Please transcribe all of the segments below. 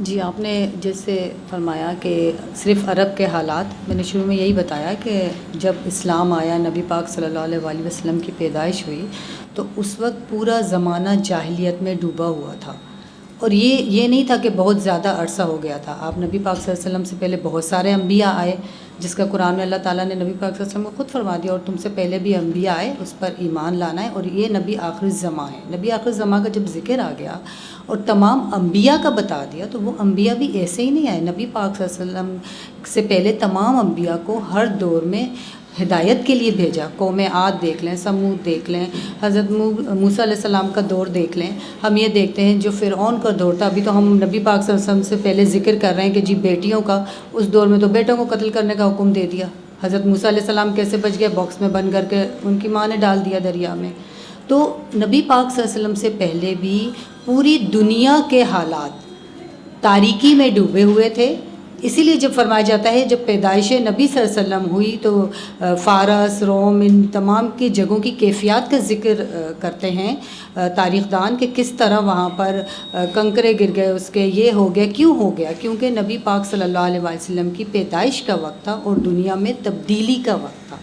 جی آپ نے جیسے فرمایا کہ صرف عرب کے حالات، میں نے شروع میں یہی بتایا کہ جب اسلام آیا، نبی پاک صلی اللہ علیہ وآلہ وسلم کی پیدائش ہوئی تو اس وقت پورا زمانہ جاہلیت میں ڈوبا ہوا تھا، اور یہ نہیں تھا کہ بہت زیادہ عرصہ ہو گیا تھا۔ آپ نبی پاک صلی اللہ علیہ وسلم سے پہلے بہت سارے انبیاء آئے، جس کا قرآن میں اللہ تعالیٰ نے نبی پاک صلی اللہ علیہ وسلم کو خود فرما دیا، اور تم سے پہلے بھی انبیاء آئے، اس پر ایمان لانا ہے، اور یہ نبی آخر الزماں ہے۔ نبی آخر الزماں کا جب ذکر آ گیا اور تمام انبیاء کا بتا دیا، تو وہ انبیاء بھی ایسے ہی نہیں آئے۔ نبی پاک صلی اللہ علیہ وسلم سے پہلے تمام انبیاء کو ہر دور میں ہدایت کے لیے بھیجا۔ قوم عاد دیکھ لیں، سمود دیکھ لیں، حضرت موسیٰ علیہ السلام کا دور دیکھ لیں، ہم یہ دیکھتے ہیں جو فرعون کا دور تھا۔ ابھی تو ہم نبی پاک صلی اللہ علیہ وسلم سے پہلے ذکر کر رہے ہیں کہ جی بیٹیوں کا، اس دور میں تو بیٹوں کو قتل کرنے کا حکم دے دیا۔ حضرت موسیٰ علیہ السلام کیسے بچ گئے؟ باکس میں بند کر کے ان کی ماں نے ڈال دیا دریا میں۔ تو نبی پاک صلی اللہ علیہ وسلم سے پہلے بھی پوری دنیا کے حالات تاریکی میں ڈوبے ہوئے تھے۔ اسی لیے جب فرمایا جاتا ہے جب پیدائش نبی صلی اللہ علیہ وسلم ہوئی تو فارس، روم، ان تمام کی جگہوں کی کیفیات کا ذکر کرتے ہیں تاریخ دان کہ کس طرح وہاں پر کنکرے گر گئے، اس کے یہ ہو گیا۔ کیوں ہو گیا؟ کیونکہ نبی پاک صلی اللہ علیہ وسلم کی پیدائش کا وقت تھا اور دنیا میں تبدیلی کا وقت تھا،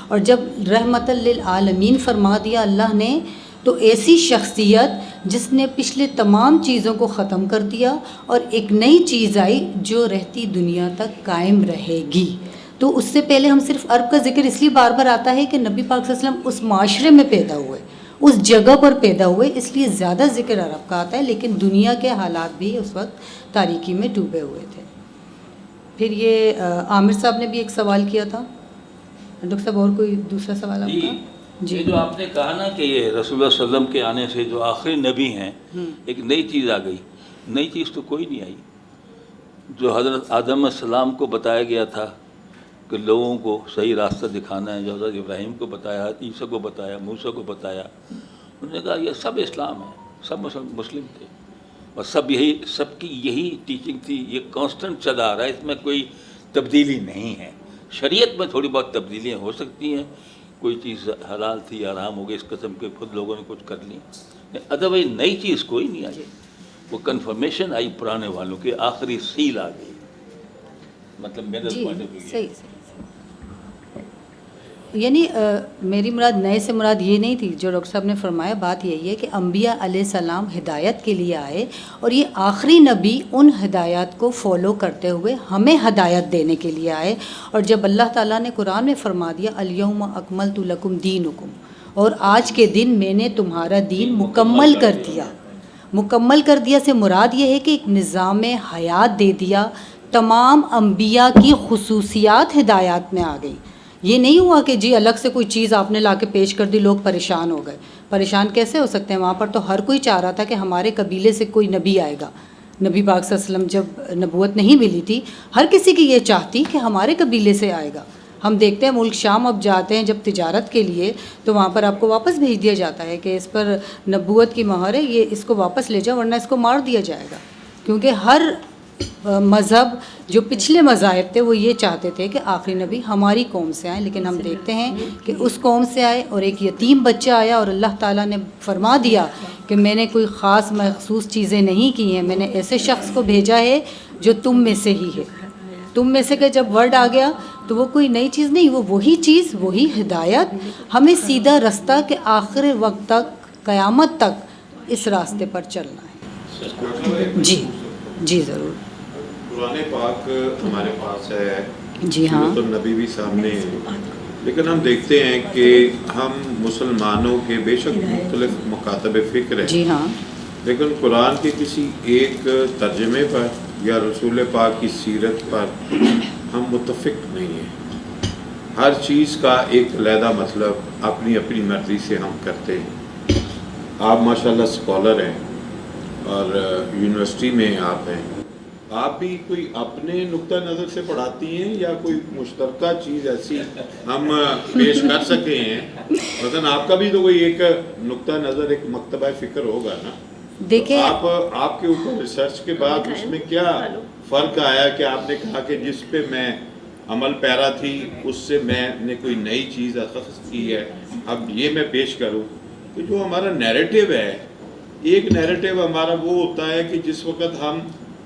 اور جب رحمت للعالمین فرما دیا اللہ نے، تو ایسی شخصیت جس نے پچھلے تمام چیزوں کو ختم کر دیا اور ایک نئی چیز آئی جو رہتی دنیا تک قائم رہے گی۔ تو اس سے پہلے ہم صرف عرب کا ذکر اس لیے بار بار آتا ہے کہ نبی پاک صلی اللہ علیہ وسلم اس معاشرے میں پیدا ہوئے، اس جگہ پر پیدا ہوئے، اس لیے زیادہ ذکر عرب کا آتا ہے، لیکن دنیا کے حالات بھی اس وقت تاریکی میں ڈوبے ہوئے تھے۔ پھر یہ عامر صاحب نے بھی ایک سوال کیا تھا، ڈاکٹر صاحب اور کوئی دوسرا سوال آپ کا؟ جی، یہ جو آپ نے کہا نا کہ یہ رسول اللہ صلی اللہ علیہ وسلم کے آنے سے جو آخری نبی ہیں ایک نئی چیز آ گئی، نئی چیز تو کوئی نہیں آئی۔ جو حضرت آدم علیہ السلام کو بتایا گیا تھا کہ لوگوں کو صحیح راستہ دکھانا ہے، جو حضرت ابراہیم کو بتایا، عیسیٰ کو بتایا، موسیٰ کو بتایا، انہوں نے کہا یہ سب اسلام ہے، سب مسلم تھے، اور سب کی یہی ٹیچنگ تھی۔ یہ کانسٹنٹ چلا آ رہا ہے، اس میں کوئی تبدیلی نہیں ہے۔ شریعت میں تھوڑی بہت تبدیلیاں ہو سکتی ہیں، کوئی چیز حلال تھی حرام ہو گئی، اس قسم کے خود لوگوں نے کچھ کر لی، ادروائز نئی چیز کوئی نہیں آئی۔ وہ کنفرمیشن آئی پرانے والوں کے، آخری سیل آ گئی، مطلب میرا پوائنٹ آف ویو۔ صحیح، یعنی میری مراد نئے سے مراد یہ نہیں تھی جو ڈاکٹر صاحب نے فرمایا، بات یہی ہے کہ انبیاء علیہ السلام ہدایت کے لیے آئے، اور یہ آخری نبی ان ہدایات کو فالو کرتے ہوئے ہمیں ہدایت دینے کے لیے آئے۔ اور جب اللہ تعالیٰ نے قرآن میں فرما دیا الیوم اکملت لکم دینکم، اور آج کے دن میں نے تمہارا دین مکمل کر دیا۔ مکمل کر دیا سے مراد یہ ہے کہ ایک نظام حیات دے دیا، تمام انبیاء کی خصوصیات ہدایات میں آ گئی۔ یہ نہیں ہوا کہ جی الگ سے کوئی چیز آپ نے لا کے پیش کر دی، لوگ پریشان ہو گئے۔ پریشان کیسے ہو سکتے ہیں؟ وہاں پر تو ہر کوئی چاہ رہا تھا کہ ہمارے قبیلے سے کوئی نبی آئے گا۔ نبی پاک صلی اللہ علیہ وسلم جب نبوت نہیں ملی تھی، ہر کسی کی یہ چاہتی کہ ہمارے قبیلے سے آئے گا۔ ہم دیکھتے ہیں ملک شام اب جاتے ہیں جب تجارت کے لیے، تو وہاں پر آپ کو واپس بھیج دیا جاتا ہے کہ اس پر نبوت کی مہر ہے، یہ اس کو واپس لے جاؤ ورنہ اس کو مار دیا جائے گا۔ کیونکہ ہر مذہب جو پچھلے مذاہب تھے وہ یہ چاہتے تھے کہ آخری نبی ہماری قوم سے آئے، لیکن ہم دیکھتے ہیں کہ اس قوم سے آئے اور ایک یتیم بچہ آیا، اور اللہ تعالیٰ نے فرما دیا کہ میں نے کوئی خاص مخصوص چیزیں نہیں کی ہیں، میں نے ایسے شخص کو بھیجا ہے جو تم میں سے ہی ہے۔ تم میں سے کہ جب ورڈ آ گیا تو وہ کوئی نئی چیز نہیں، وہ وہی چیز، وہی ہدایت، ہمیں سیدھا رستہ کہ آخر وقت تک، قیامت تک اس راستے پر چلنا ہے۔ جی جی ضرور۔ قرآن پاک ہمارے پاس ہے، جی ہاں، تو نبی بھی سامنے ہے، لیکن ہم دیکھتے ہیں کہ ہم مسلمانوں کے بے شک مختلف مکاتب فکر ہیں، جی ہاں، لیکن قرآن کے کسی ایک ترجمے پر یا رسول پاک کی سیرت پر ہم متفق نہیں ہیں۔ ہر چیز کا ایک علیحدہ مطلب اپنی اپنی مرضی سے ہم کرتے ہیں۔ آپ ماشاءاللہ اسکالر ہیں اور یونیورسٹی میں آپ ہیں، آپ بھی کوئی اپنے نقطہ نظر سے پڑھاتی ہیں یا کوئی مشترکہ چیز ایسی ہم پیش کر سکے ہیں؟ مثلا آپ کا بھی تو کوئی ایک نقطہ نظر، ایک مکتبہ فکر ہوگا نا؟ دیکھیں آپ کے اوپر ریسرچ کے بعد اس میں کیا فرق آیا کہ آپ نے کہا کہ جس پہ میں عمل پیرا تھی اس سے میں نے کوئی نئی چیز اخذ کی ہے، اب یہ میں پیش کروں؟ کہ جو ہمارا نیریٹو ہے، ایک نیریٹو ہمارا وہ ہوتا ہے کہ جس وقت ہم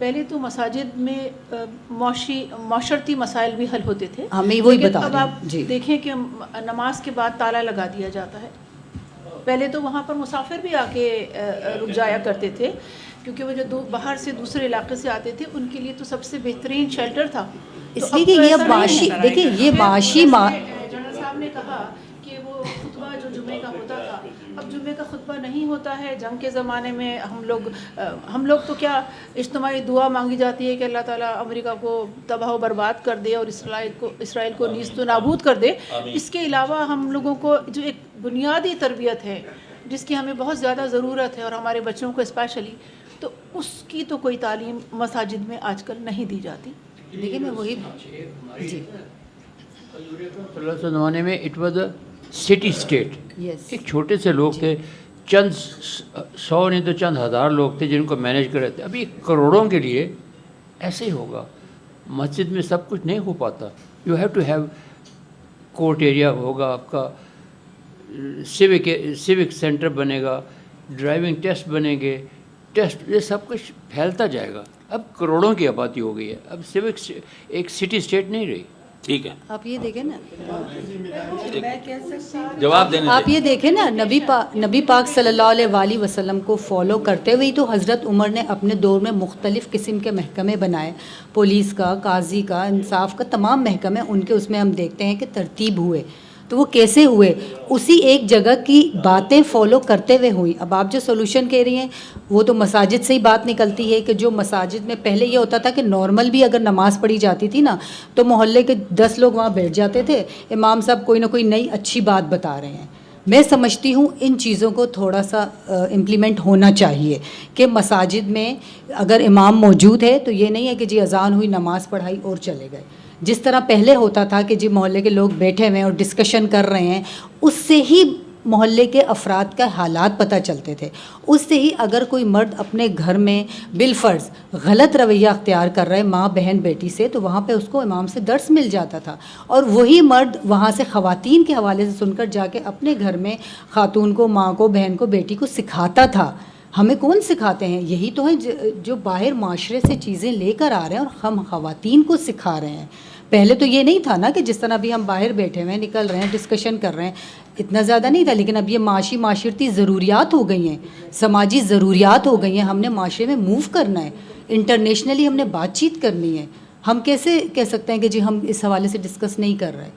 پہلے تو مساجد میں معاشرتی مسائل بھی حل ہوتے تھے. ہمیں وہی لیکن بتا اب رہے آپ ہیں. جی دیکھیں کہ نماز کے بعد تالا لگا دیا جاتا ہے. پہلے تو وہاں پر مسافر بھی آ کے رک جایا کرتے تھے, کیونکہ وہ جو باہر سے دوسرے علاقے سے آتے تھے ان کے لیے تو سب سے بہترین شیلٹر تھا. اس لیے کہ یہ معاشی, دیکھیں یہ معاشی جنرل صاحب نے کہا کہ وہ خطبہ جو جمعے کا ہوتا تھا, اب جمعے کا خطبہ نہیں ہوتا ہے. جنگ کے زمانے میں ہم لوگ تو کیا اجتماعی دعا مانگی جاتی ہے کہ اللہ تعالیٰ امریکہ کو تباہ و برباد کر دے اور اسرائیل کو نیست و نابود کر دے. اس کے علاوہ ہم لوگوں کو جو ایک بنیادی تربیت ہے جس کی ہمیں بہت زیادہ ضرورت ہے, اور ہمارے بچوں کو اسپیشلی, تو اس کی تو کوئی تعلیم مساجد میں آج کل نہیں دی جاتی. دیکھیں میں وہی جی صلی اللہ علیہ زمانے میں it was a city state. Yes ایک چھوٹے سے لوگ تھے, چند 100 نہیں تو چند ہزار لوگ تھے جن کو مینیج کر رہے تھے. ابھی کروڑوں کے لیے ایسے ہی ہوگا. مسجد میں سب کچھ نہیں ہو پاتا. You have to have court area ہوگا, آپ کا سیوک سینٹر بنے گا, ڈرائیونگ ٹیسٹ بنیں گے, ٹیسٹ, یہ سب کچھ پھیلتا جائے گا. اب کروڑوں کی آبادی ہو گئی ہے, اب سیوک ایک سٹی اسٹیٹ نہیں رہی. ٹھیک ہے, آپ یہ دیکھیں نا, جواب دینے آپ یہ دیکھیں نا, نبی پاک صلی اللہ علیہ وآلہ وسلم کو فالو کرتے ہوئے تو حضرت عمر نے اپنے دور میں مختلف قسم کے محکمے بنائے. پولیس کا, قاضی کا, انصاف کا, تمام محکمے ان کے اس میں ہم دیکھتے ہیں کہ ترتیب ہوئے. تو وہ کیسے ہوئے؟ اسی ایک جگہ کی باتیں فالو کرتے ہوئے ہوئی. اب آپ جو سولوشن کہہ رہی ہیں وہ تو مساجد سے ہی بات نکلتی ہے کہ جو مساجد میں پہلے یہ ہوتا تھا کہ نارمل بھی اگر نماز پڑھی جاتی تھی نا تو محلے کے 10 لوگ وہاں بیٹھ جاتے تھے, امام صاحب کوئی نہ کوئی نئی اچھی بات بتا رہے ہیں. میں سمجھتی ہوں ان چیزوں کو تھوڑا سا امپلیمنٹ ہونا چاہیے کہ مساجد میں اگر امام موجود ہے تو یہ نہیں ہے کہ جی اذان ہوئی, نماز پڑھائی اور چلے گئے. جس طرح پہلے ہوتا تھا کہ جی محلے کے لوگ بیٹھے ہوئے ہیں اور ڈسکشن کر رہے ہیں, اس سے ہی محلے کے افراد کا حالات پتہ چلتے تھے. اس سے ہی اگر کوئی مرد اپنے گھر میں بالفرض غلط رویہ اختیار کر رہا ہے ماں بہن بیٹی سے, تو وہاں پہ اس کو امام سے درس مل جاتا تھا, اور وہی مرد وہاں سے خواتین کے حوالے سے سن کر جا کے اپنے گھر میں خاتون کو, ماں کو, بہن کو, بیٹی کو سکھاتا تھا. ہمیں کون سکھاتے ہیں؟ یہی تو ہیں جو باہر معاشرے سے چیزیں لے کر آ رہے ہیں اور ہم خواتین کو سکھا رہے ہیں. پہلے تو یہ نہیں تھا نا کہ جس طرح ابھی ہم باہر بیٹھے ہوئے ہیں, نکل رہے ہیں, ڈسکشن کر رہے ہیں, اتنا زیادہ نہیں تھا. لیکن اب یہ معاشرتی ضروریات ہو گئی ہیں, سماجی ضروریات ہو گئی ہیں. ہم نے معاشرے میں موو کرنا ہے, انٹرنیشنلی ہم نے بات چیت کرنی ہے. ہم کیسے کہہ سکتے ہیں کہ جی ہم اس حوالے سے ڈسکس نہیں کر رہے؟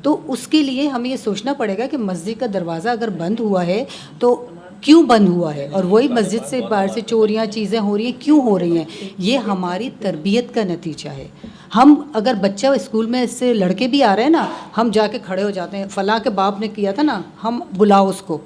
تو اس کے لیے ہمیں یہ سوچنا پڑے گا کہ مسجد کا دروازہ اگر بند ہوا ہے تو کیوں بند ہوا ہے, اور وہی مسجد سے باہر سے چوریاں چیزیں ہو رہی ہیں کیوں ہو رہی ہیں. یہ ہماری تربیت کا نتیجہ ہے. ہم اگر بچہ اسکول میں اس سے لڑکے بھی آ رہے ہیں نا, ہم جا کے کھڑے ہو جاتے ہیں, فلاں کے باپ نے کیا تھا نا, ہم بلاؤ اس کو.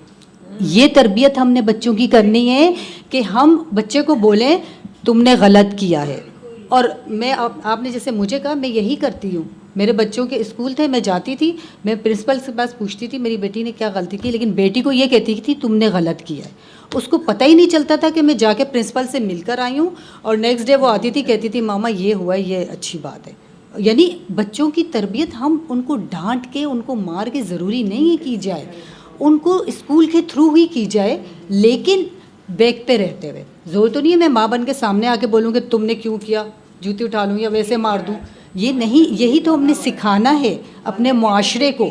یہ تربیت ہم نے بچوں کی کرنی ہے کہ ہم بچے کو بولیں تم نے غلط کیا ہے. اور میں آپ نے جیسے مجھے کہا, میں یہی کرتی ہوں. میرے بچوں کے اسکول تھے, میں جاتی تھی, میں پرنسپل سے پاس پوچھتی تھی میری بیٹی نے کیا غلطی کی, لیکن بیٹی کو یہ کہتی تھی تم نے غلط کیا ہے. اس کو پتہ ہی نہیں چلتا تھا کہ میں جا کے پرنسپل سے مل کر آئی ہوں, اور نیکسٹ ڈے وہ آتی تھی کہتی تھی ماما یہ ہوا ہے, یہ اچھی بات ہے. یعنی بچوں کی تربیت ہم ان کو ڈانٹ کے, ان کو مار کے ضروری نہیں ہے کی جائے, ان کو اسکول کے تھرو ہی کی جائے, لیکن بیک پہ رہتے ہوئے. زور تو نہیں ہے میں ماں بن کے سامنے آ کے بولوں کہ تم نے کیوں کیا, جوتی اٹھا لوں یا ویسے مار دوں. یہ نہیں, یہی تو ہم نے سکھانا ہے اپنے معاشرے کو.